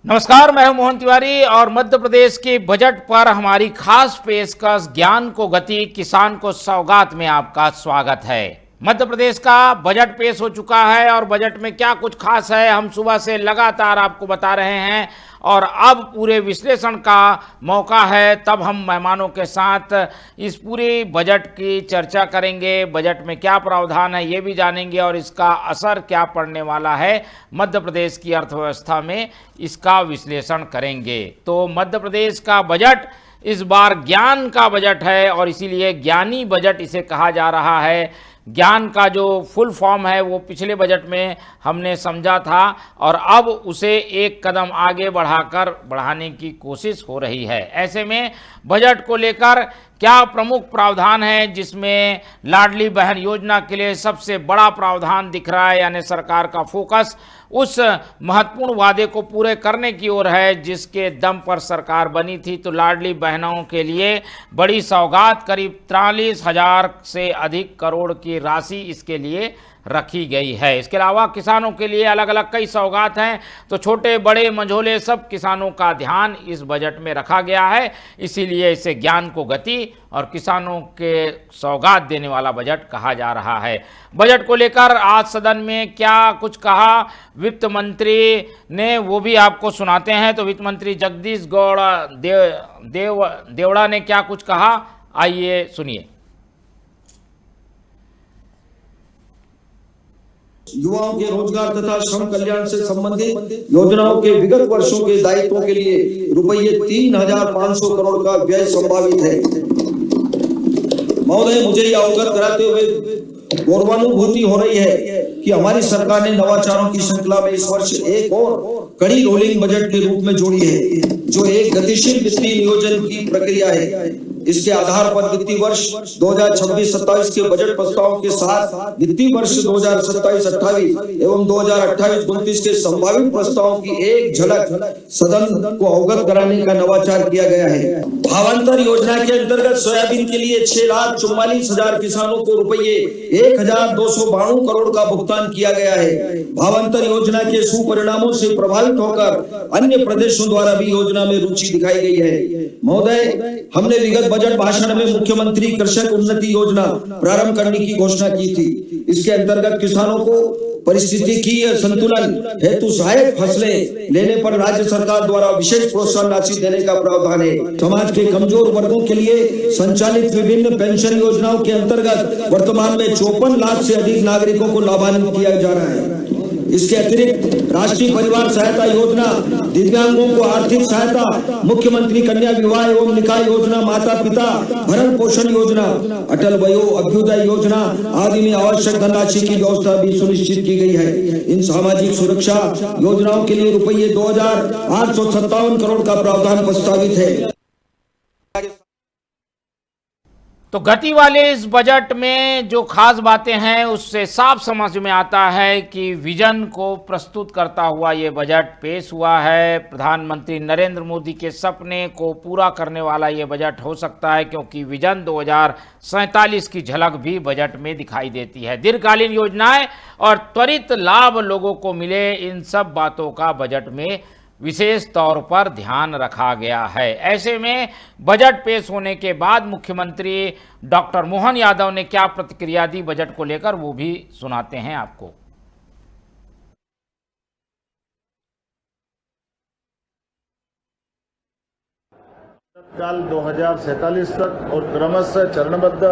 नमस्कार, मैं हूं मोहन तिवारी और मध्य प्रदेश के बजट पर हमारी खास पेशकश ज्ञान को गति किसान को सौगात में आपका स्वागत है। मध्य प्रदेश का बजट पेश हो चुका है और बजट में क्या कुछ खास है हम सुबह से लगातार आपको बता रहे हैं और अब पूरे विश्लेषण का मौका है। तब हम मेहमानों के साथ इस पूरे बजट की चर्चा करेंगे, बजट में क्या प्रावधान है ये भी जानेंगे और इसका असर क्या पड़ने वाला है मध्य प्रदेश की अर्थव्यवस्था में, इसका विश्लेषण करेंगे। तो मध्य प्रदेश का बजट इस बार ज्ञान का बजट है और इसीलिए ज्ञानी बजट इसे कहा जा रहा है। ज्ञान का जो फुल फॉर्म है वो पिछले बजट में हमने समझा था और अब उसे एक कदम आगे बढ़ाने की कोशिश हो रही है। ऐसे में बजट को लेकर क्या प्रमुख प्रावधान है, जिसमें लाडली बहन योजना के लिए सबसे बड़ा प्रावधान दिख रहा है, यानी सरकार का फोकस उस महत्वपूर्ण वादे को पूरे करने की ओर है जिसके दम पर सरकार बनी थी। तो लाडली बहनों के लिए बड़ी सौगात करीब 43,000 से अधिक करोड़ की राशि इसके लिए रखी गई है। इसके अलावा किसानों के लिए अलग अलग कई सौगात हैं, तो छोटे बड़े मंझोले सब किसानों का ध्यान इस बजट में रखा गया है। इसीलिए इसे ज्ञान को गति और किसानों के सौगात देने वाला बजट कहा जा रहा है। बजट को लेकर आज सदन में क्या कुछ कहा वित्त मंत्री ने वो भी आपको सुनाते हैं। तो वित्त मंत्री जगदीश गौड़ा देवड़ा ने क्या कुछ कहा, आइए सुनिए। युवाओं के रोजगार तथा श्रम कल्याण से संबंधित योजनाओं के विगत वर्षों के दायित्वों के लिए रुपये 3,500 करोड़ का व्यय संभावित है। महोदय, मुझे यह अवगत कराते हुए गौरवानुभूति हो रही है कि हमारी सरकार ने नवाचारों की श्रृंखला में इस वर्ष एक और कड़ी रोलिंग बजट के रूप में जोड़ी है, जो एक गतिशील वित्तीय नियोजन की प्रक्रिया है। इसके आधार पर वित्तीय वर्ष 2026-27 के बजट प्रस्ताव के साथ वित्तीय वर्ष 2027-28 एवं 2028-29 के संभावित प्रस्तावों की एक झलक सदन को अवगत कराने का नवाचार किया गया है। भावांतर योजना के अंतर्गत सोयाबीन के लिए 6,44,000 किसानों को रुपये 1,292 करोड़ का भुगतान किया गया है। भावांतर योजना के सुपरिणामों से प्रभावित होकर अन्य प्रदेशों द्वारा भी योजना में रुचि दिखाई गई है। महोदय, हमने विगत बजट भाषण में मुख्यमंत्री कृषक उन्नति योजना प्रारंभ करने की घोषणा की थी। इसके अंतर्गत किसानों को पारिस्थितिकीय संतुलन हेतु सहायक फसलें लेने पर राज्य सरकार द्वारा विशेष प्रोत्साहन राशि देने का प्रावधान है। समाज के कमजोर वर्गों के लिए संचालित विभिन्न पेंशन योजनाओं के अंतर्गत वर्तमान में 54 लाख से अधिक नागरिकों को लाभान्वित किया जा रहा है। इसके अतिरिक्त राष्ट्रीय परिवार सहायता योजना, दिव्यांगों को आर्थिक सहायता, मुख्यमंत्री कन्या विवाह एवं निकाह योजना, माता पिता भरण पोषण योजना, अटल वयो अभ्युदय योजना आदि में आवश्यक धनराशि की व्यवस्था भी सुनिश्चित की गई है। इन सामाजिक सुरक्षा योजनाओं के लिए रुपये 2,857 करोड़ का प्रावधान प्रस्तावित है। तो गति वाले इस बजट में जो खास बातें हैं उससे साफ समझ में आता है कि विजन को प्रस्तुत करता हुआ ये बजट पेश हुआ है। प्रधानमंत्री नरेंद्र मोदी के सपने को पूरा करने वाला ये बजट हो सकता है, क्योंकि विजन 2047 की झलक भी बजट में दिखाई देती है। दीर्घकालीन योजनाएं और त्वरित लाभ लोगों को मिले, इन सब बातों का बजट में विशेष तौर पर ध्यान रखा गया है। ऐसे में बजट पेश होने के बाद मुख्यमंत्री डॉक्टर मोहन यादव ने क्या प्रतिक्रिया दी बजट को लेकर, वो भी सुनाते हैं आपको। काल 2047 तक और क्रमशः चरणबद्ध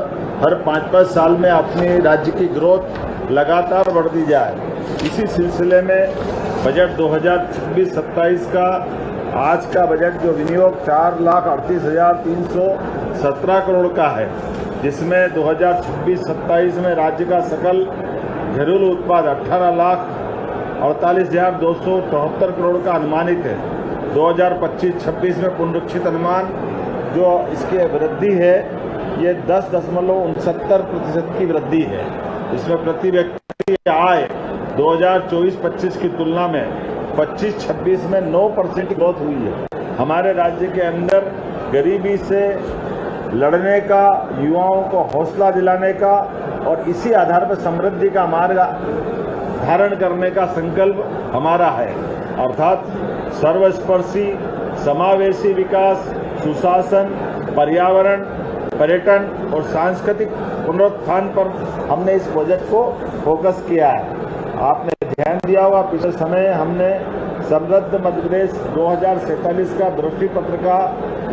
हर 5-5 साल में अपनी राज्य की ग्रोथ लगातार बढ़ती जाए, इसी सिलसिले में बजट 2026-27 का आज का बजट जो विनियोग 4,38,317 करोड़ का है, जिसमें 2026-27 में राज्य का सकल घरेलू उत्पाद 18,48,274 करोड़ का अनुमानित है। 2025-26 में पुनरीक्षित अनुमान जो इसकी वृद्धि है ये 10.69% की वृद्धि है। इसमें प्रति व्यक्ति आय 2024-25 की तुलना में 25-26 में 9% की ग्रोथ हुई है। हमारे राज्य के अंदर गरीबी से लड़ने का, युवाओं को हौसला दिलाने का और इसी आधार पर समृद्धि का मार्ग धारण करने का संकल्प हमारा है। अर्थात सर्वस्पर्शी, समावेशी विकास, सुशासन, पर्यावरण, पर्यटन और सांस्कृतिक पुनरुत्थान पर हमने इस बजट को फोकस किया है। आपने ध्यान दिया होगा, पिछले समय हमने समृद्ध मध्य प्रदेश 2047 का दृष्टि पत्र का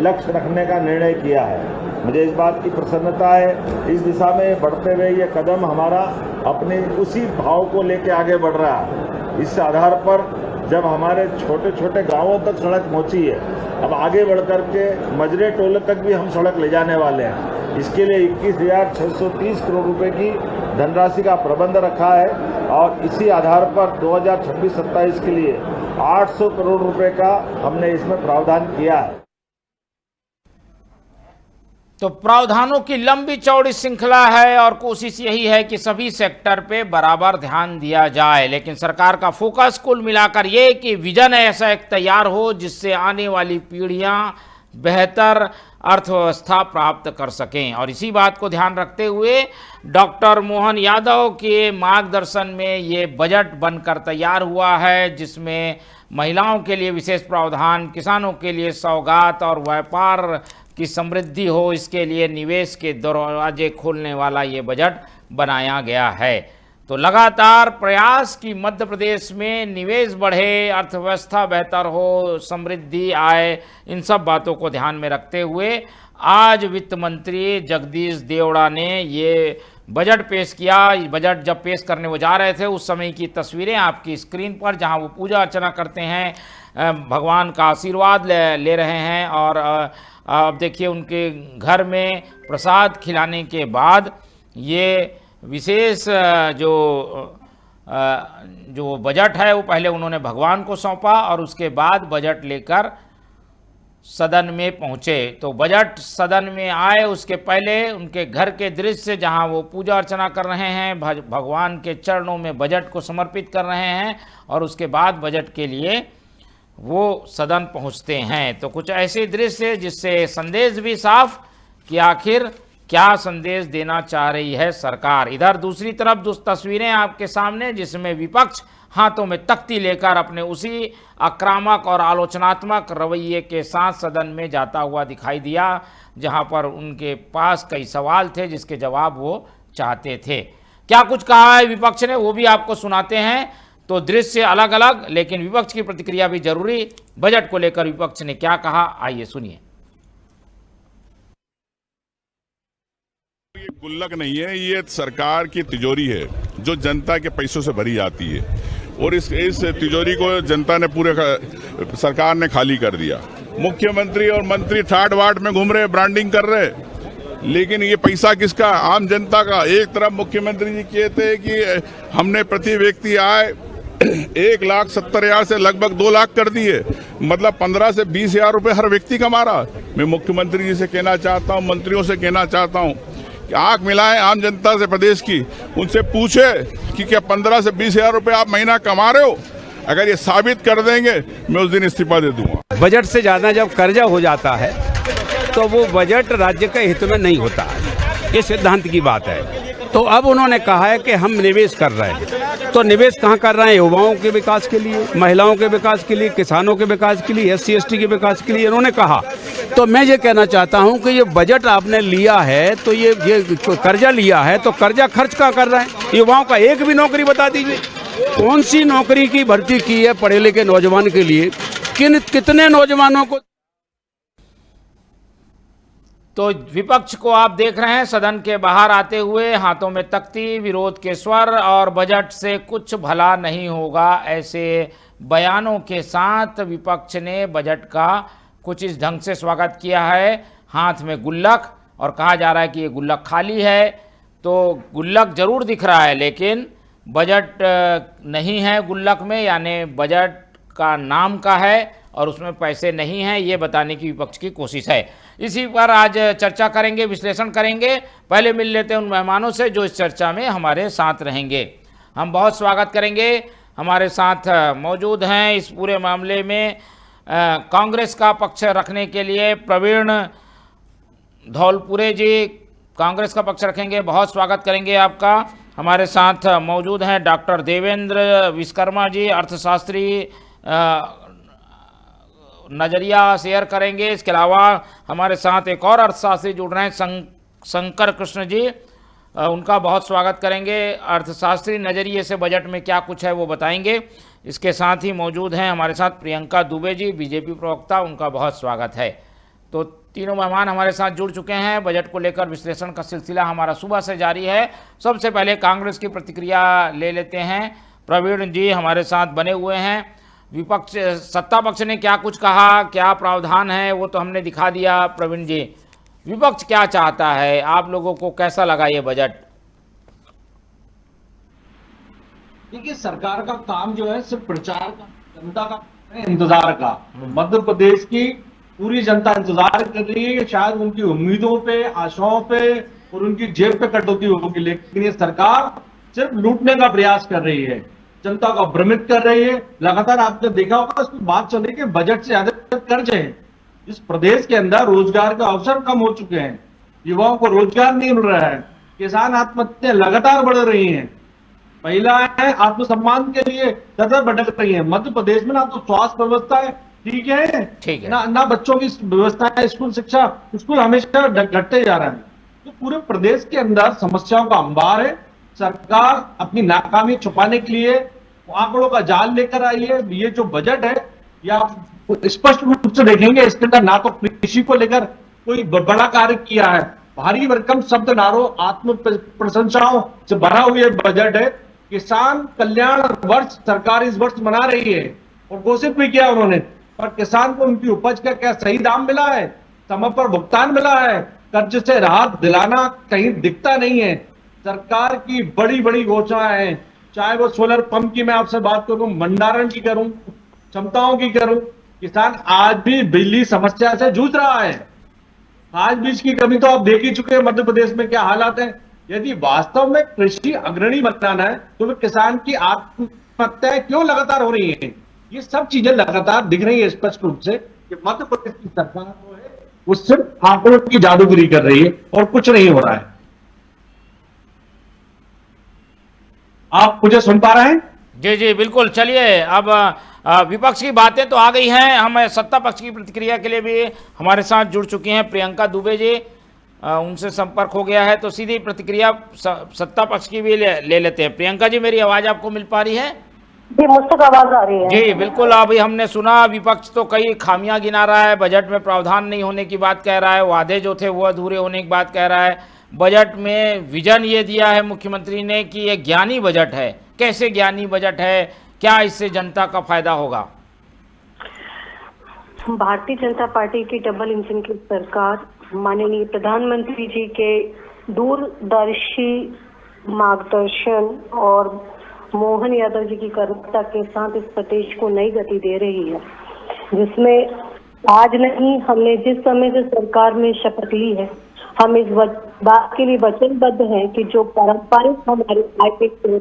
लक्ष्य रखने का निर्णय किया है। मुझे इस बात की प्रसन्नता है, इस दिशा में बढ़ते हुए ये कदम हमारा अपने उसी भाव को लेकर आगे बढ़ रहा है। इस आधार पर जब हमारे छोटे छोटे गांवों तक सड़क पहुंची है, अब आगे बढ़ करके मजरे टोले तक भी हम सड़क ले जाने वाले हैं। इसके लिए 21,630 करोड़ रुपए की धनराशि का प्रबंध रखा है और इसी आधार पर 2026-27 के लिए 800 करोड़ रुपए का हमने इसमें प्रावधान किया है। तो प्रावधानों की लंबी चौड़ी श्रृंखला है और कोशिश यही है कि सभी सेक्टर पे बराबर ध्यान दिया जाए, लेकिन सरकार का फोकस कुल मिलाकर ये कि विजन ऐसा एक तैयार हो जिससे आने वाली पीढ़ियां बेहतर अर्थव्यवस्था प्राप्त कर सकें। और इसी बात को ध्यान रखते हुए डॉक्टर मोहन यादव के मार्गदर्शन में ये बजट बनकर तैयार हुआ है, जिसमें महिलाओं के लिए विशेष प्रावधान, किसानों के लिए सौगात और व्यापार की समृद्धि हो, इसके लिए निवेश के दरवाजे खोलने वाला ये बजट बनाया गया है। तो लगातार प्रयास कि मध्य प्रदेश में निवेश बढ़े, अर्थव्यवस्था बेहतर हो, समृद्धि आए, इन सब बातों को ध्यान में रखते हुए आज वित्त मंत्री जगदीश देवड़ा ने ये बजट पेश किया। बजट जब पेश करने वो जा रहे थे उस समय की तस्वीरें आपकी स्क्रीन पर, जहां वो पूजा अर्चना करते हैं, भगवान का आशीर्वाद ले रहे हैं। और अब देखिए उनके घर में प्रसाद खिलाने के बाद ये विशेष जो बजट है वो पहले उन्होंने भगवान को सौंपा और उसके बाद बजट लेकर सदन में पहुंचे। तो बजट सदन में आए उसके पहले उनके घर के दृश्य जहां वो पूजा अर्चना कर रहे हैं, भगवान के चरणों में बजट को समर्पित कर रहे हैं और उसके बाद बजट के लिए वो सदन पहुंचते हैं। तो कुछ ऐसे दृश्य जिससे संदेश भी साफ कि आखिर क्या संदेश देना चाह रही है सरकार। इधर दूसरी तरफ तस्वीरें आपके सामने जिसमें विपक्ष हाथों में तख्ती लेकर अपने उसी आक्रामक और आलोचनात्मक रवैये के साथ सदन में जाता हुआ दिखाई दिया, जहां पर उनके पास कई सवाल थे जिसके जवाब वो चाहते थे। क्या कुछ कहा है विपक्ष ने वो भी आपको सुनाते हैं। तो दृश्य अलग अलग, लेकिन विपक्ष की प्रतिक्रिया भी जरूरी। बजट को लेकर विपक्ष ने क्या कहा, आइए सुनिए। ये गुल्लक नहीं है, ये सरकार की तिजोरी है जो जनता के पैसों से भरी जाती है और इस तिजोरी को जनता ने पूरे सरकार ने खाली कर दिया। मुख्यमंत्री और मंत्री ठाट बाट में घूम रहे, ब्रांडिंग कर रहे, लेकिन ये पैसा किसका? आम जनता का। एक तरफ मुख्यमंत्री जी कहते कि हमने प्रति व्यक्ति आय 1,70,000 से लगभग 2 लाख कर दिए, मतलब 15 से 20,000 रुपए हर व्यक्ति कमा रहा। मैं मुख्यमंत्री जी से कहना चाहता हूं, मंत्रियों से कहना चाहता हूं कि आंख मिलाएं आम जनता से प्रदेश की, उनसे पूछे कि क्या 15 से 20,000 रुपए आप महीना कमा रहे हो? अगर ये साबित कर देंगे मैं उस दिन इस्तीफा दे दूंगा। बजट से ज्यादा जब कर्जा हो जाता है तो वो बजट राज्य के हित में नहीं होता है, ये सिद्धांत की बात है। तो अब उन्होंने कहा है कि हम निवेश कर रहे हैं, तो निवेश कहाँ कर रहे हैं? युवाओं के विकास के लिए, महिलाओं के विकास के लिए, किसानों के विकास के लिए, SC ST के विकास के लिए इन्होंने कहा। तो मैं ये कहना चाहता हूँ कि ये बजट आपने लिया है तो ये कर्जा लिया है तो कर्जा खर्च कहाँ कर रहे हैं? युवाओं का एक भी नौकरी बता दीजिए, कौन सी नौकरी की भर्ती की है पढ़े लिखे नौजवान के लिए? कितने नौजवानों को? तो विपक्ष को आप देख रहे हैं सदन के बाहर आते हुए, हाथों में तख्ती, विरोध के स्वर और बजट से कुछ भला नहीं होगा ऐसे बयानों के साथ विपक्ष ने बजट का कुछ इस ढंग से स्वागत किया है। हाथ में गुल्लक और कहा जा रहा है कि ये गुल्लक खाली है। तो गुल्लक जरूर दिख रहा है लेकिन बजट नहीं है गुल्लक में, यानी बजट का नाम का है और उसमें पैसे नहीं हैं, ये बताने की विपक्ष की कोशिश है। इसी पर आज चर्चा करेंगे, विश्लेषण करेंगे। पहले मिल लेते हैं उन मेहमानों से जो इस चर्चा में हमारे साथ रहेंगे। हम बहुत स्वागत करेंगे, हमारे साथ मौजूद हैं इस पूरे मामले में कांग्रेस का पक्ष रखने के लिए प्रवीण धौलपुरे जी कांग्रेस का पक्ष रखेंगे, बहुत स्वागत करेंगे आपका। हमारे साथ मौजूद हैं डॉक्टर देवेंद्र विश्वकर्मा जी, अर्थशास्त्री नज़रिया शेयर करेंगे। इसके अलावा हमारे साथ एक और अर्थशास्त्री जुड़ रहे हैं, शंकर कृष्ण जी, उनका बहुत स्वागत करेंगे। अर्थशास्त्री नज़रिए से बजट में क्या कुछ है वो बताएंगे। इसके साथ ही मौजूद हैं हमारे साथ प्रियंका दुबे जी, बीजेपी प्रवक्ता, उनका बहुत स्वागत है। तो तीनों मेहमान हमारे साथ जुड़ चुके हैं। बजट को लेकर विश्लेषण का सिलसिला हमारा सुबह से जारी है। सबसे पहले कांग्रेस की प्रतिक्रिया ले लेते हैं। प्रवीण जी हमारे साथ बने हुए हैं। विपक्ष, सत्ता पक्ष ने क्या कुछ कहा, क्या प्रावधान है, वो तो हमने दिखा दिया। प्रवीण जी, विपक्ष क्या चाहता है, आप लोगों को कैसा लगा ये बजट? देखिए, सरकार का काम जो है सिर्फ प्रचार का, जनता का इंतजार का। मध्य प्रदेश की पूरी जनता इंतजार कर रही है कि शायद उनकी उम्मीदों पे, आशाओं पे और उनकी जेब पे कटौती होगी, लेकिन ये सरकार सिर्फ लूटने का प्रयास कर रही है, जनता को भ्रमित कर रही है। लगातार आपने देखा होगा उसकी बात चल रही है कि बजट से ज्यादा कर्ज है। इस प्रदेश के अंदर रोजगार के अवसर कम हो चुके हैं, युवाओं को रोजगार नहीं मिल रहा है, किसान आत्महत्याएं लगातार बढ़ रही हैं, महिलाएं आत्मसम्मान के लिए दर भटक रही है। मध्य प्रदेश में ना तो स्वास्थ्य व्यवस्था है ठीक है, ना बच्चों की व्यवस्था है, स्कूल शिक्षा, स्कूल हमेशा घटते जा रहा है। तो पूरे प्रदेश के अंदर समस्याओं का अंबार है। सरकार अपनी नाकामी छुपाने के लिए आंकड़ों का जाल लेकर आई है। ये जो बजट है, या स्पष्ट रूप से देखेंगे, इसके अंदर ना तो कृषि को लेकर कोई बड़ा कार्य किया है, भारी भरकम शब्द नारों, आत्म प्रशंसाओं से भरा हुआ बजट है। किसान कल्याण वर्ष सरकार इस वर्ष मना रही है और घोषित भी किया उन्होंने, पर किसान को उनकी उपज का क्या सही दाम मिला है, समय पर भुगतान मिला है, कर्ज से राहत दिलाना कहीं दिखता नहीं है। सरकार की बड़ी बड़ी घोषणाएं हैं, चाहे वो सोलर पंप की मैं आपसे बात करूं, भंडारण की करूं, क्षमताओं की करूं, किसान आज भी बिजली समस्या से जूझ रहा है। आज बीज की कमी तो आप देख ही चुके हैं मध्य प्रदेश में क्या हालात है। यदि वास्तव में कृषि अग्रणी बनाना है तो फिर किसान की आत्महत्याएं क्यों लगातार हो रही हैं? ये सब चीजें लगातार दिख रही है स्पष्ट रूप से कि मध्य प्रदेश की सरकार जो है वो सिर्फ आंकड़ों की जादूगरी कर रही है और कुछ नहीं हो रहा है। आप मुझे सुन पा रहे हैं? जी जी बिल्कुल। चलिए, अब विपक्ष की बातें तो आ गई हैं, हम सत्ता पक्ष की प्रतिक्रिया के लिए भी हमारे साथ जुड़ चुकी हैं प्रियंका दुबे जी, उनसे संपर्क हो गया है, तो सीधी प्रतिक्रिया सत्ता पक्ष की भी ले लेते हैं। प्रियंका जी, मेरी आवाज़ आपको मिल पा रही है? जी, मुझ तक आवाज आ रही है। जी बिल्कुल। अभी हमने सुना विपक्ष तो कई खामियां गिना रहा है, बजट में प्रावधान नहीं होने की बात कह रहा है, वादे जो थे वो अधूरे होने की बात कह रहा है। बजट में विजन ये दिया है मुख्यमंत्री ने कि ये ज्ञानी बजट है। कैसे ज्ञानी बजट है, क्या इससे जनता का फायदा होगा? भारतीय जनता पार्टी की डबल इंजन की सरकार माननीय प्रधानमंत्री जी के दूरदर्शी मार्गदर्शन और मोहन यादव जी की करुणा के साथ इस प्रदेश को नई गति दे रही है, जिसमें आज नहीं, हमने जिस समय से सरकार में शपथ ली है, हम इस बात के लिए वचनबद्ध हैं कि जो पारंपरिक हमारे आय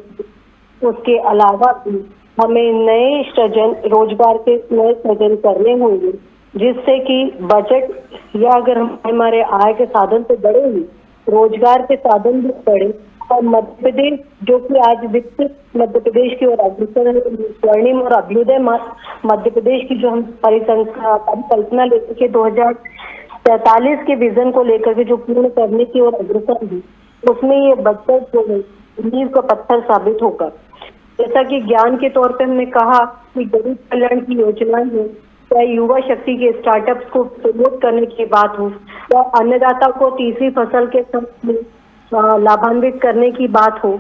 उसके अलावा भी हमें नए सृजन, रोजगार के नए सृजन करने होंगे, जिससे कि बजट या अगर हमारे आय के साधन तो बढ़े ही, रोजगार के साधन भी बढ़े और मध्य प्रदेश जो कि आज विकसित मध्य प्रदेश की ओर अग्रसर है, स्वर्णिम और अभ्युदय मध्य प्रदेश की जो हम परिकल्पना लेकर के 2043 के विजन को लेकर के जो पूर्ण करने की ओर अग्रसर है, उसमें ये बजट जो है नींव का पत्थर साबित होगा। जैसा कि ज्ञान के तौर पे हमने कहा कि गरीब कल्याण की योजनाएं हैं, चाहे युवा शक्ति के स्टार्टअप्स को प्रमोट करने की बात हो, या अन्नदाता को तीसरी फसल के साथ में लाभान्वित करने की बात हो,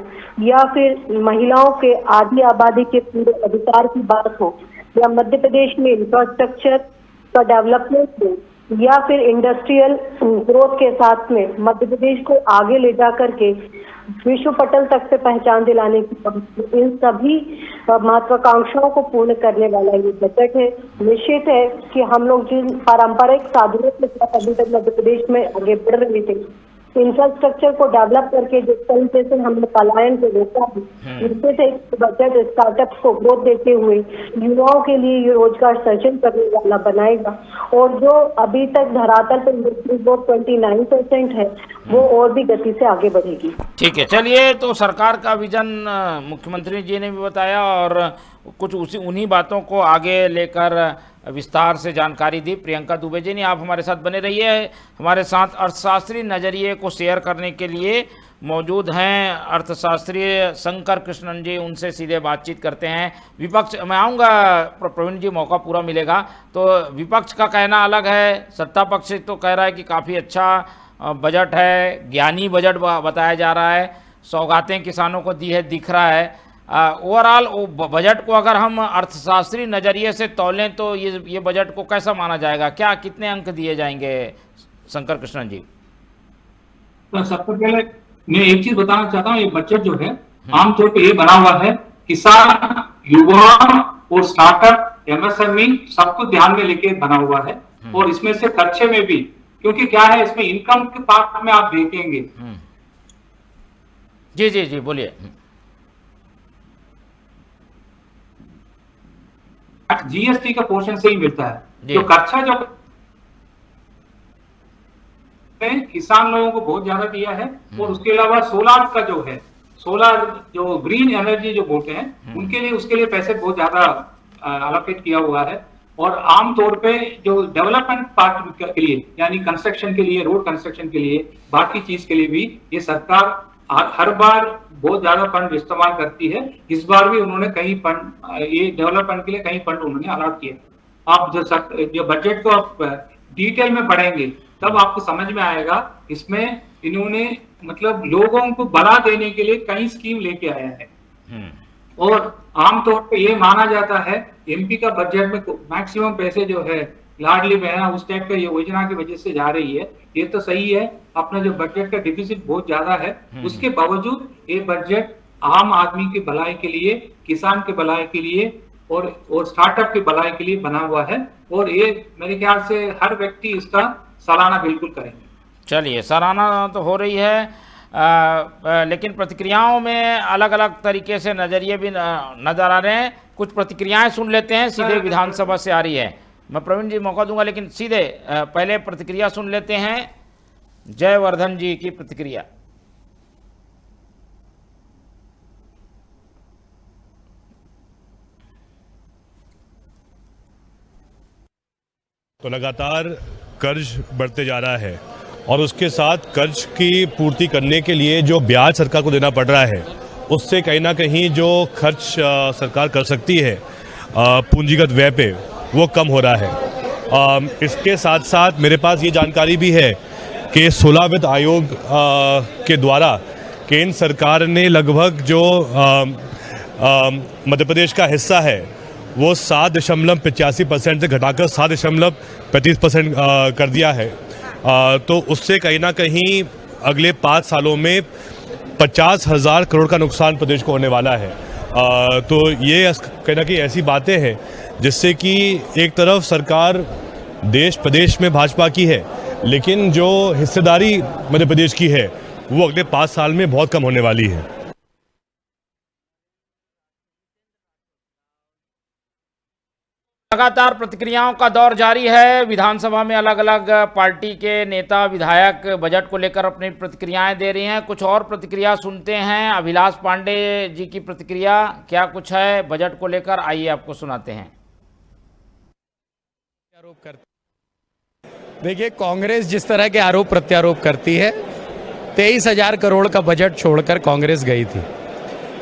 या फिर महिलाओं के आधी आबादी के पूरे अधिकार की बात हो, या मध्य प्रदेश में इंफ्रास्ट्रक्चर का डेवलपमेंट हो, या फिर इंडस्ट्रियल ग्रोथ के साथ में मध्य प्रदेश को आगे ले जा करके विश्व पटल तक से पहचान दिलाने की, इन सभी महत्वाकांक्षाओं को पूर्ण करने वाला ये बजट है। निश्चित है कि हम लोग जिन पारंपरिक साधनों के साथ अभी तक मध्य प्रदेश में आगे बढ़ रहे थे, इंफ्रास्ट्रक्चर को डेवलप करके जिस तरीके से हमने पलायन को रोका है, जिससे से बजट स्टार्टअप्स को ग्रोथ देते हुए युवाओं के लिए ये रोजगार सृजन करने वाला बनाएगा, और जो अभी तक धरातल पर मृत्यु दर 29% है वो और भी गति से आगे बढ़ेगी। ठीक है, चलिए, तो सरकार का विजन मुख्यमंत्री जी ने भी बताया और कुछ उन्हीं बातों को आगे लेकर विस्तार से जानकारी दी प्रियंका दुबे जी ने। आप हमारे साथ बने रहिए। हमारे साथ अर्थशास्त्री नज़रिए को शेयर करने के लिए मौजूद हैं अर्थशास्त्री शंकर कृष्णन जी, उनसे सीधे बातचीत करते हैं। विपक्ष, मैं आऊँगा प्रवीण जी, मौका पूरा मिलेगा। तो विपक्ष का कहना अलग है, सत्ता पक्ष तो कह रहा है कि काफ़ी अच्छा बजट है, ज्ञानी बजट बताया जा रहा है, सौगातें किसानों को दी है, दिख रहा है। ओवरऑल बजट को अगर हम अर्थशास्त्री नज़रिए से तौलें तो ये बजट को कैसा माना जाएगा, क्या कितने अंक दिए जाएंगे शंकर कृष्णन जी? तो सबसे पहले मैं एक चीज बताना चाहता हूँ, ये बजट जो है आमतौर पे ये बना हुआ है किसान, युवा और स्टार्टअप, एमएसएमई सबको ध्यान में लेके बना हुआ है। और इसमें से खर्चे में भी, क्योंकि क्या है इसमें इनकम के पार्ट में आप देखेंगे। जी जी जी बोलिए। जीएसटी का पोर्शन से ही मिलता है। तो खर्चा जो किसान लोगों को बहुत ज्यादा दिया है। और उसके अलावा सोलार का जो है, सोलार जो ग्रीन एनर्जी जो बोलते हैं उनके लिए, उसके लिए पैसे बहुत ज्यादा एलोकेट किया हुआ है। और आमतौर पे जो डेवलपमेंट पार्ट के लिए, यानी कंस्ट्रक्शन के लिए, रोड कंस्ट्रक्शन के लिए, बाकी चीज के लिए भी ये सरकार हर बार बहुत ज्यादा फंड इस्तेमाल करती है। इस बार भी उन्होंने कई फंड, ये डेवलपमेंट के लिए कई फंड उन्होंने अलॉट किए। आप जो बजट को आप डिटेल में पढ़ेंगे तब आपको समझ में आएगा इसमें इन्होंने मतलब लोगों को भला देने के लिए कई स्कीम लेके आया है। और आमतौर पे ये माना जाता है एमपी का बजट में मैक्सिमम पैसे जो है लाडली बहना उस टाइप का ये योजना की वजह से जा रही है। ये तो सही है, अपना जो बजट का डिफिसिट बहुत ज्यादा है, उसके बावजूद ये बजट आम आदमी की भलाई के लिए, किसान के भलाई के लिए और स्टार्टअप की भलाई के लिए बना हुआ है। और ये मेरे ख्याल से हर व्यक्ति इसका सराहना बिल्कुल करेंगे। चलिए, सराहना तो हो रही है, लेकिन प्रतिक्रियाओं में अलग अलग तरीके से नज़रिए भी नजर आ रहे हैं। कुछ प्रतिक्रियाएं सुन लेते हैं, सीधे विधानसभा से आ रही है। मैं प्रवीण जी मौका दूंगा, लेकिन सीधे पहले प्रतिक्रिया सुन लेते हैं जयवर्धन जी की प्रतिक्रिया। तो लगातार कर्ज बढ़ते जा रहा है और उसके साथ कर्ज की पूर्ति करने के लिए जो ब्याज सरकार को देना पड़ रहा है, उससे कहीं ना कहीं जो खर्च सरकार कर सकती है पूंजीगत व्यय पे, वो कम हो रहा है। इसके साथ साथ मेरे पास ये जानकारी भी है कि 16 वित्त आयोग के द्वारा केंद्र सरकार ने लगभग जो मध्य प्रदेश का हिस्सा है वो 7.85% से घटाकर 7.35% कर दिया है। तो उससे कहीं ना कहीं अगले 5 सालों में 50,000 करोड़ का नुकसान प्रदेश को होने वाला है। तो ये कहीं ना कहीं ऐसी बातें हैं जिससे कि एक तरफ सरकार देश प्रदेश में भाजपा की है, लेकिन जो हिस्सेदारी मध्य प्रदेश की है वो अगले 5 साल में बहुत कम होने वाली है। लगातार प्रतिक्रियाओं का दौर जारी है। विधानसभा में अलग अलग पार्टी के नेता विधायक बजट को लेकर अपनी प्रतिक्रियाएं दे रही हैं। कुछ और प्रतिक्रिया सुनते हैं। अभिलाष पांडे जी की प्रतिक्रिया क्या कुछ है बजट को लेकर, आइए आपको सुनाते हैं। देखिए, कांग्रेस जिस तरह के आरोप प्रत्यारोप करती है, 23,000 करोड़ का बजट छोड़कर कांग्रेस गई थी।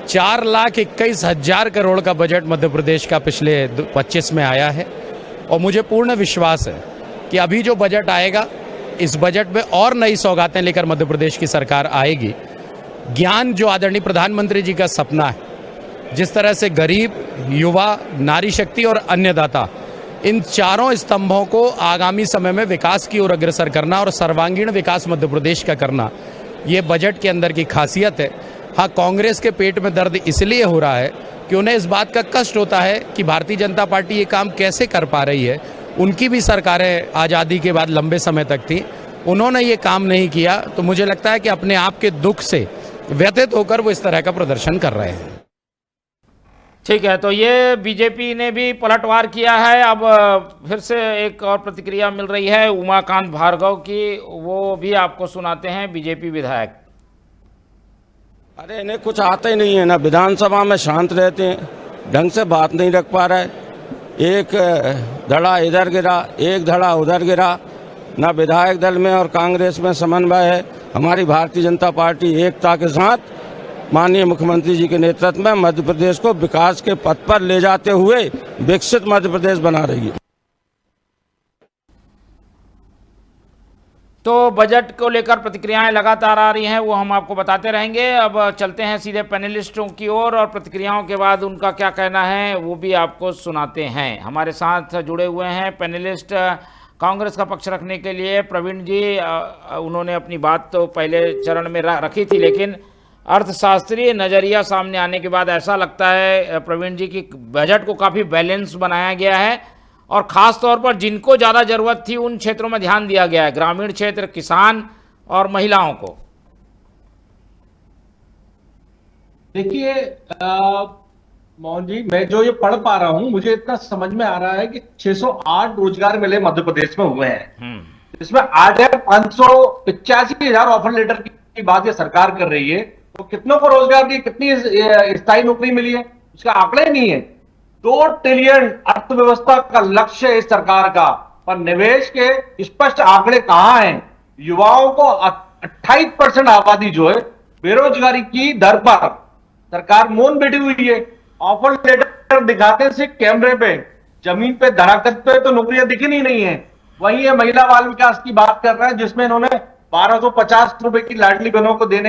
4,21,000 करोड़ का बजट मध्य प्रदेश का पिछले 25 में आया है। और मुझे पूर्ण विश्वास है कि अभी जो बजट आएगा, इस बजट में और नई सौगातें लेकर मध्य प्रदेश की सरकार आएगी। ज्ञान जो आदरणीय प्रधानमंत्री जी का सपना है, जिस तरह से गरीब, युवा, नारी शक्ति और अन्नदाता, इन चारों स्तंभों को आगामी समय में विकास की ओर अग्रसर करना और सर्वांगीण विकास मध्य प्रदेश का करना, ये बजट के अंदर की खासियत है। हाँ, कांग्रेस के पेट में दर्द इसलिए हो रहा है कि उन्हें इस बात का कष्ट होता है कि भारतीय जनता पार्टी ये काम कैसे कर पा रही है। उनकी भी सरकारें आज़ादी के बाद लंबे समय तक थी, उन्होंने ये काम नहीं किया। तो मुझे लगता है कि अपने आप के दुख से व्यथित होकर वो इस तरह का प्रदर्शन कर रहे हैं। ठीक है, तो ये बीजेपी ने भी पलटवार किया है। अब फिर से एक और प्रतिक्रिया मिल रही है उमाकांत भार्गव की, वो भी आपको सुनाते हैं, बीजेपी विधायक। अरे इन्हें कुछ आता ही नहीं है ना, विधानसभा में शांत रहते हैं, ढंग से बात नहीं रख पा रहा है। एक धड़ा इधर गिरा, एक धड़ा उधर गिरा। ना विधायक दल में और कांग्रेस में समन्वय है। हमारी भारतीय जनता पार्टी एकता के साथ माननीय मुख्यमंत्री जी के नेतृत्व में मध्य प्रदेश को विकास के पथ पर ले जाते हुए विकसित मध्य प्रदेश बना रही है। तो बजट को लेकर प्रतिक्रियाएं लगातार आ रही हैं, वो हम आपको बताते रहेंगे। अब चलते हैं सीधे पैनलिस्टों की ओर और प्रतिक्रियाओं के बाद उनका क्या कहना है वो भी आपको सुनाते हैं। हमारे साथ जुड़े हुए हैं पैनलिस्ट कांग्रेस का पक्ष रखने के लिए प्रवीण जी। उन्होंने अपनी बात तो पहले चरण में रखी थी, लेकिन अर्थशास्त्रीय नज़रिया सामने आने के बाद ऐसा लगता है प्रवीण जी कि बजट को काफ़ी बैलेंस बनाया गया है और ख़ास तौर पर जिनको ज़्यादा ज़रूरत थी उन क्षेत्रों में ध्यान दिया गया है, ग्रामीण क्षेत्र, किसान और महिलाओं को। देखिए मोहन जी, मैं जो ये पढ़ पा रहा हूं, मुझे इतना समझ में आ रहा है कि 608 रोजगार मेले मध्य प्रदेश में हुए हैं। इसमें 585,000 ऑफर लेटर की बात ये सरकार कर रही है। तो कितनों को रोजगार की, कितनी स्थायी नौकरी मिली है, उसका आंकड़े नहीं है। 2 ट्रिलियन अर्थव्यवस्था का लक्ष्य है इस सरकार का, पर निवेश के स्पष्ट आंकड़े कहां हैं? युवाओं को 28% आबादी जो है बेरोजगारी की दर पर सरकार मौन बैठी हुई है। ऑफर लेटर दिखाते सिर्फ कैमरे पे, जमीन पे धरातल पे तो नौकरियां दिखी नहीं है। वही ये महिला बाल विकास की बात कर रहे हैं, जिसमें इन्होंने 1250 रुपए की लाडली बहनों को दे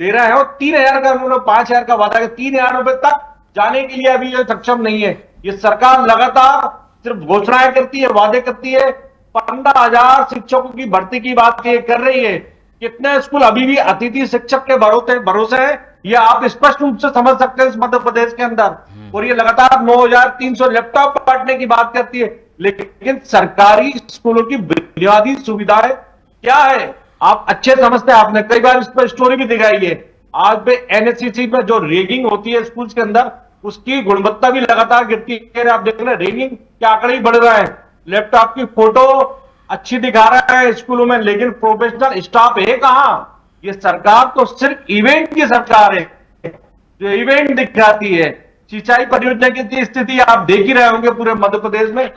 रहा है और 3,000 का उन्होंने 5,000 का वादा किया। 3,000 रुपए तक जाने के लिए अभी ये सक्षम नहीं है। ये सरकार लगातार सिर्फ घोषणाएं करती है, वादे करती है। 15,000 शिक्षकों की भर्ती की बात कर रही है। कितने स्कूल अभी भी अतिथि शिक्षक के भरोसे हैं, ये आप स्पष्ट रूप से समझ सकते हैं इस मध्य प्रदेश के अंदर। और ये लगातार 9,300 लैपटॉप बांटने की बात करती है, लेकिन सरकारी स्कूलों की बुनियादी सुविधाएं क्या है आप अच्छे समझते हैं। आपने कई बार इस पर स्टोरी भी दिखाई है। आज भी एनएससीसी में जो रैगिंग होती है स्कूल्स के अंदर, उसकी गुणवत्ता भी लगातार गिरती है। आप देख रहे हैं रैगिंग के आंकड़े ही बढ़ रहा है। लैपटॉप की फोटो अच्छी दिखा रहा है स्कूलों में, लेकिन प्रोफेशनल स्टाफ है कहां? ये सरकार तो सिर्फ इवेंट की सरकार है, जो इवेंट दिखाती है। सिंचाई परियोजना की स्थिति आप देख ही रहे होंगे पूरे मध्य प्रदेश में,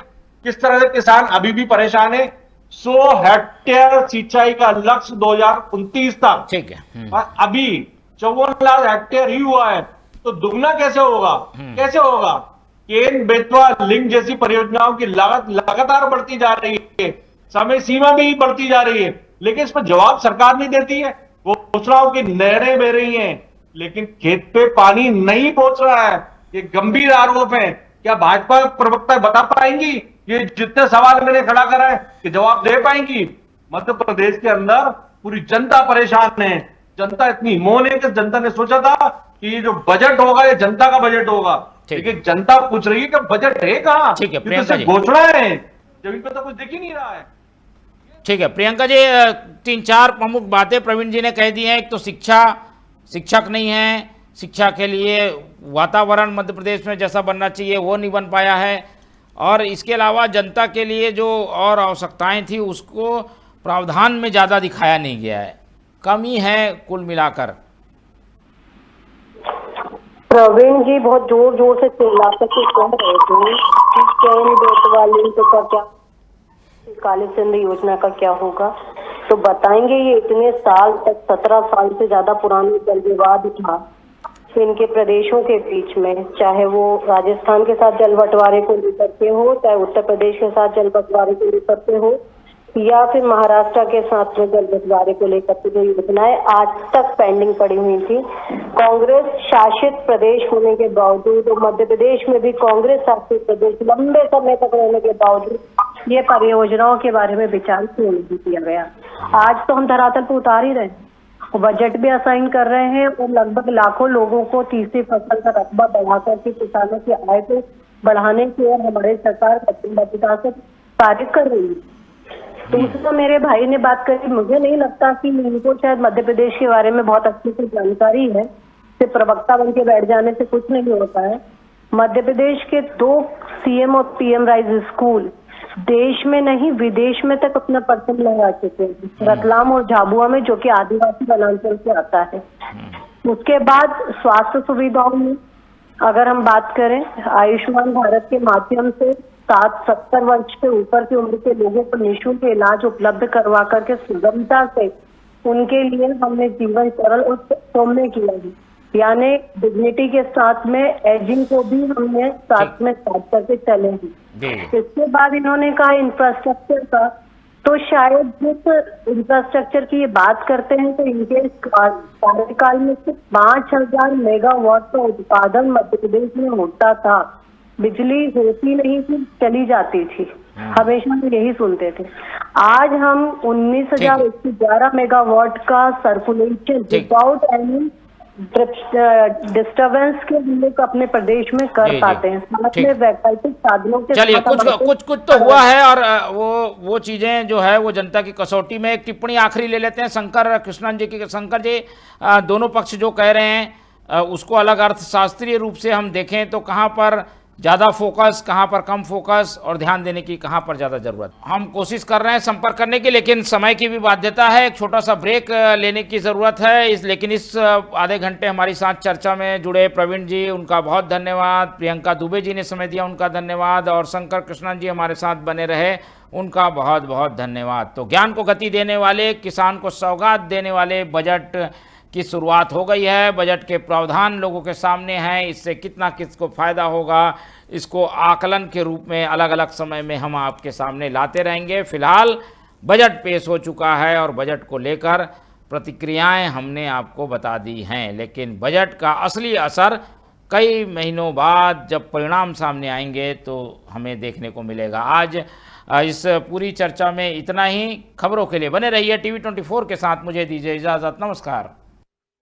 किस तरह से किसान अभी भी परेशान है। 100 हेक्टेयर सिंचाई का लक्ष्य 2029 तक, ठीक है, और अभी 54 लाख हेक्टेयर ही हुआ है। तो दुगना कैसे होगा? कैसे होगा? केन बेतवा लिंक जैसी परियोजनाओं की लागत लगातार बढ़ती जा रही है, समय सीमा भी बढ़ती जा रही है, लेकिन इस पर जवाब सरकार नहीं देती है। वो घोषणाओं की नहरें बह रही हैं, लेकिन खेत पे पानी नहीं पहुंच रहा है। ये गंभीर आरोप है। क्या भाजपा प्रवक्ता बता पाएंगी ये जितने सवाल मैंने खड़ा करा है कि जवाब दे पाएंगी? मध्य प्रदेश के अंदर पूरी जनता परेशान है। जनता इतनी मौन है कि जनता ने सोचा था कि ये जो बजट होगा ये जनता का बजट होगा, लेकिन जनता पूछ रही है कि बजट है कहां? ठीक है प्रियंका जी, घोषणाएं हैं, जमीन पे तो कुछ दिख ही नहीं रहा है। ठीक है प्रियंका जी, 3-4 प्रमुख बातें प्रवीण जी ने कह दी हैं। एक तो शिक्षक नहीं है, शिक्षा के लिए वातावरण मध्य प्रदेश में जैसा बनना चाहिए वो नहीं बन पाया है, और इसके अलावा जनता के लिए जो और आवश्यकताएं थी उसको प्रावधान में ज़्यादा दिखाया नहीं गया है, कमी है कुल मिलाकर। प्रवीण जी बहुत जोर जोर से चिल्ला करके कह रहे थे कि केन बेतवा लिंक का क्या, काली सिंध योजना का क्या होगा। तो बताएंगे ये इतने साल तक, 17 साल से ज्यादा पुराना जल विवाद था इनके प्रदेशों के बीच में, चाहे वो राजस्थान के साथ जल बंटवारे को लेकर के हो, चाहे उत्तर प्रदेश के साथ जल बंटवारे को लेकर के हो, या फिर महाराष्ट्र के साथ में जल बंटवारे को लेकर के जो योजनाएं आज तक पेंडिंग पड़ी हुई थी। कांग्रेस शासित प्रदेश होने के बावजूद, और मध्य प्रदेश में भी कांग्रेस शासित प्रदेश लंबे समय तक रहने के बावजूद ये परियोजनाओं के बारे में विचार क्यों नहीं किया गया? आज तो हम धरातल पर उतार ही रहे हैं, बजट भी असाइन कर रहे हैं और लगभग लाखों लोगों को तीसरी फसल का रकबा बढ़ाकर के किसानों की आय को बढ़ाने की ओर हमारी सरकार प्रतिबद्धता से कार्य कर रही है। दूसरा, मेरे भाई ने बात करी, मुझे नहीं लगता कि इनको शायद मध्य प्रदेश के बारे में बहुत अच्छी से जानकारी है, सिर्फ प्रवक्ता बन के बैठ जाने से कुछ नहीं होता है। मध्य प्रदेश के 2 CM और PM राइज स्कूल देश में नहीं विदेश में तक अपना परचम लगा चुके हैं, रतलाम और झाबुआ में, जो कि आदिवासी वनांचल से आता है। उसके बाद स्वास्थ्य सुविधाओं में अगर हम बात करें आयुष्मान भारत के माध्यम से 70 वर्ष से ऊपर की उम्र के लोगों को निःशुल्क इलाज उपलब्ध करवा करके सुगमता से उनके लिए हमने जीवन सरल और सौम्य किया है, यानी डिग्निटी के साथ में एजिंग को भी हमने साथ में साथ करके चले हैं। इसके बाद इन्होंने कहा इंफ्रास्ट्रक्चर का, तो शायद जिस इंफ्रास्ट्रक्चर की ये बात करते हैं तो इनके कार्यकाल में सिर्फ 5000 मेगावाट का उत्पादन मध्य प्रदेश में होता था। बिजली होती नहीं थी, चली जाती थी, हमेशा हम यही सुनते थे। आज हम 19,111 मेगावाट का सर्कुलेशन विदाउट एनी डिस्टर्बेंस के हम लोग अपने प्रदेश में कर पाते हैं, साथ में वैकल्पिक साधनों के। चलिए, कुछ तो हुआ है और वो चीजें जो है वो जनता की कसौटी में। एक टिप्पणी आखिरी ले लेते हैं शंकर कृष्णन जी की। शंकर जी, दोनों पक्ष जो कह रहे हैं उसको अलग अर्थशास्त्रीय रूप से हम देखें तो कहाँ पर ज़्यादा फोकस, कहाँ पर कम फोकस और ध्यान देने की कहाँ पर ज़्यादा ज़रूरत। हम कोशिश कर रहे हैं संपर्क करने की, लेकिन समय की भी बाध्यता है, एक छोटा सा ब्रेक लेने की ज़रूरत है। लेकिन इस आधे घंटे हमारी साथ चर्चा में जुड़े प्रवीण जी, उनका बहुत धन्यवाद। प्रियंका दुबे जी ने समय दिया, उनका धन्यवाद। और शंकर कृष्णन जी हमारे साथ बने रहे, उनका बहुत बहुत धन्यवाद। तो ज्ञान को गति देने वाले, किसान को सौगात देने वाले बजट की शुरुआत हो गई है। बजट के प्रावधान लोगों के सामने हैं, इससे कितना किसको फायदा होगा इसको आकलन के रूप में अलग अलग समय में हम आपके सामने लाते रहेंगे। फिलहाल बजट पेश हो चुका है और बजट को लेकर प्रतिक्रियाएं हमने आपको बता दी हैं, लेकिन बजट का असली असर कई महीनों बाद जब परिणाम सामने आएंगे तो हमें देखने को मिलेगा। आज इस पूरी चर्चा में इतना ही। खबरों के लिए बने रहिए टीवी 24 के साथ। मुझे दीजिए इजाज़त, नमस्कार।